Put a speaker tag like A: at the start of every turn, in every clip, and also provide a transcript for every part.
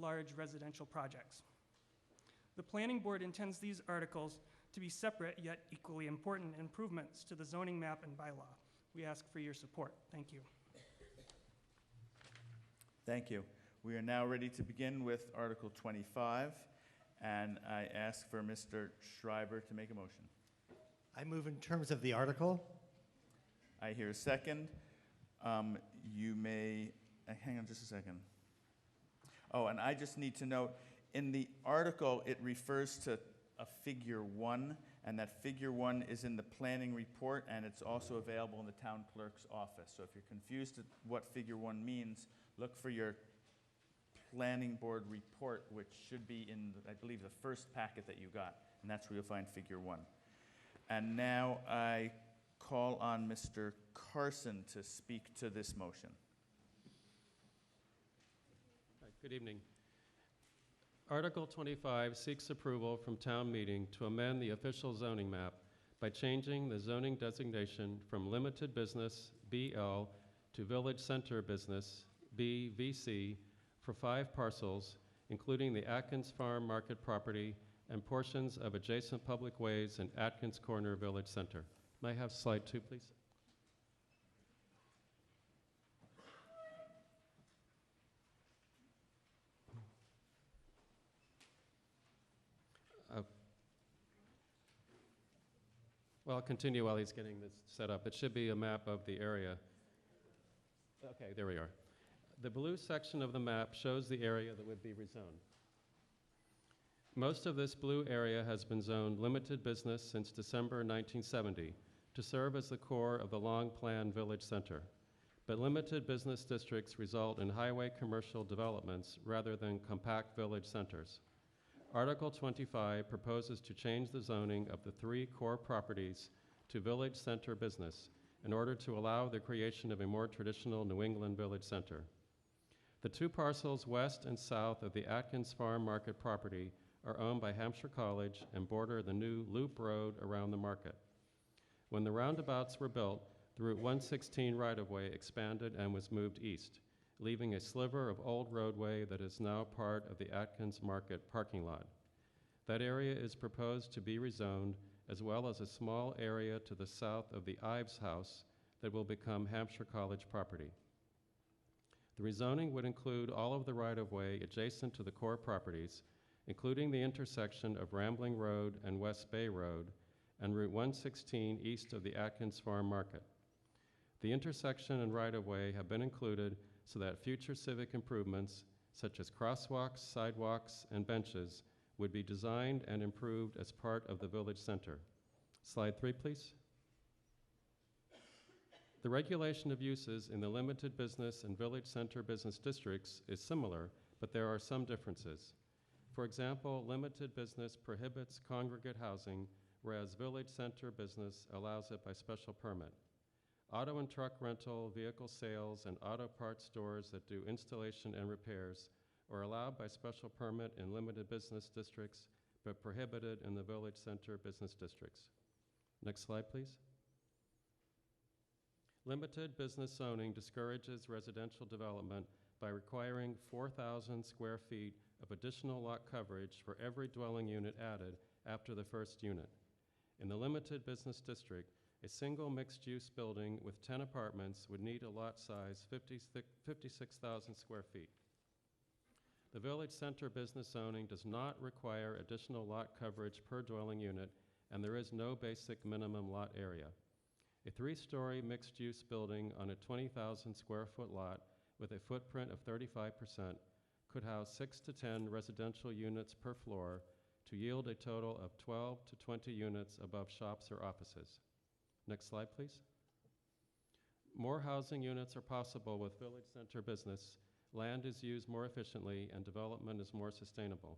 A: large residential projects. The Planning Board intends these articles to be separate yet equally important improvements to the zoning map and bylaw. We ask for your support. Thank you.
B: Thank you. We are now ready to begin with Article 25, and I ask for Mr. Schreiber to make a motion.
C: I move in terms of the article.
B: I hear a second. You may, hang on just a second. Oh, and I just need to note, in the article, it refers to a figure 1, and that figure 1 is in the planning report, and it's also available in the town clerk's office. So if you're confused at what figure 1 means, look for your planning board report, which should be in, I believe, the first packet that you got, and that's where you'll find figure 1. And now I call on Mr. Carson to speak to this motion.
D: Good evening. Article 25 seeks approval from town meeting to amend the official zoning map by changing the zoning designation from limited business, BL, to village center business, BVC, for 5 parcels, including the Atkins Farm Market property and portions of adjacent public ways in Atkins Corner Village Center. May I have slide 2, please? Well, I'll continue while he's getting this set up. It should be a map of the area. Okay, there we are. The blue section of the map shows the area that would be rezoned. Most of this blue area has been zoned limited business since December 1970 to serve as the core of the long-planned village center. But limited business districts result in highway commercial developments rather than compact village centers. Article 25 proposes to change the zoning of the 3 core properties to village center business in order to allow the creation of a more traditional New England village center. The 2 parcels west and south of the Atkins Farm Market property are owned by Hampshire College and border the new loop road around the market. When the roundabouts were built, the Route 116 right-of-way expanded and was moved east, leaving a sliver of old roadway that is now part of the Atkins Market parking lot. That area is proposed to be rezoned, as well as a small area to the south of the Ives House that will become Hampshire College property. The rezoning would include all of the right-of-way adjacent to the core properties, including the intersection of Rambling Road and West Bay Road and Route 116 east of the Atkins Farm Market. The intersection and right-of-way have been included so that future civic improvements, such as crosswalks, sidewalks, and benches, would be designed and improved as part of the village center. Slide 3, please. The regulation of uses in the limited business and village center business districts is similar, but there are some differences. For example, limited business prohibits congregate housing, whereas village center business allows it by special permit. Auto and truck rental, vehicle sales, and auto parts stores that do installation and repairs are allowed by special permit in limited business districts, but prohibited in the village center business districts. Next slide, please. Limited business zoning discourages residential development by requiring 4,000 square feet of additional lot coverage for every dwelling unit added after the first unit. In the limited business district, a single mixed-use building with 10 apartments would need a lot size 56,000 square feet. The village center business zoning does not require additional lot coverage per dwelling unit, and there is no basic minimum lot area. A 3-story mixed-use building on a 20,000 square foot lot with a footprint of 35% could house 6 to 10 residential units per floor to yield a total of 12 to 20 units above shops or offices. Next slide, please. More housing units are possible with village center business. Land is used more efficiently and development is more sustainable.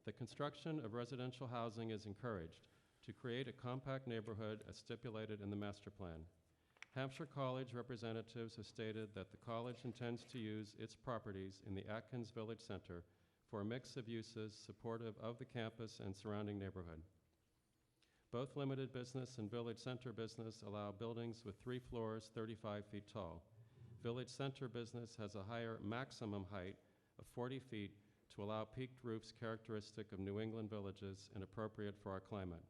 D: The construction of residential housing is encouraged to create a compact neighborhood as stipulated in the master plan. Hampshire College representatives have stated that the college intends to use its properties in the Atkins Village Center for a mix of uses supportive of the campus and surrounding neighborhood. Both limited business and village center business allow buildings with 3 floors, 35 feet tall. Village center business has a higher maximum height of 40 feet to allow peaked roofs characteristic of New England villages and appropriate for our climate.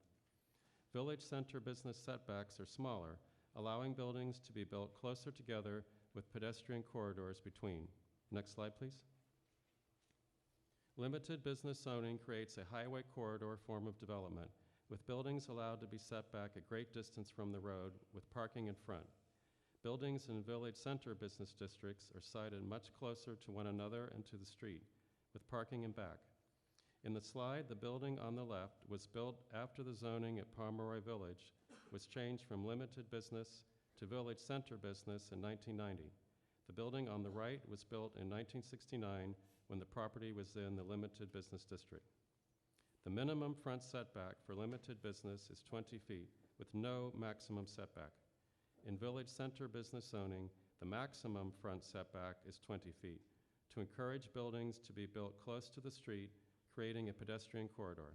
D: Village center business setbacks are smaller, allowing buildings to be built closer together with pedestrian corridors between. Next slide, please. Limited business zoning creates a highway corridor form of development, with buildings allowed to be set back a great distance from the road with parking in front. Buildings in village center business districts are sited much closer to one another and to the street, with parking in back. In the slide, the building on the left was built after the zoning at Pomeroy Village was changed from limited business to village center business in 1990. The building on the right was built in 1969 when the property was in the limited business district. The minimum front setback for limited business is 20 feet, with no maximum setback. In village center business zoning, the maximum front setback is 20 feet, to encourage buildings to be built close to the street, creating a pedestrian corridor.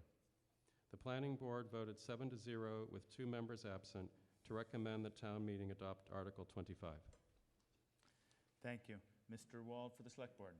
D: The planning board voted 7-0 with 2 members absent to recommend the town meeting adopt Article 25.
B: Thank you. Mr. Wald for the Select Board.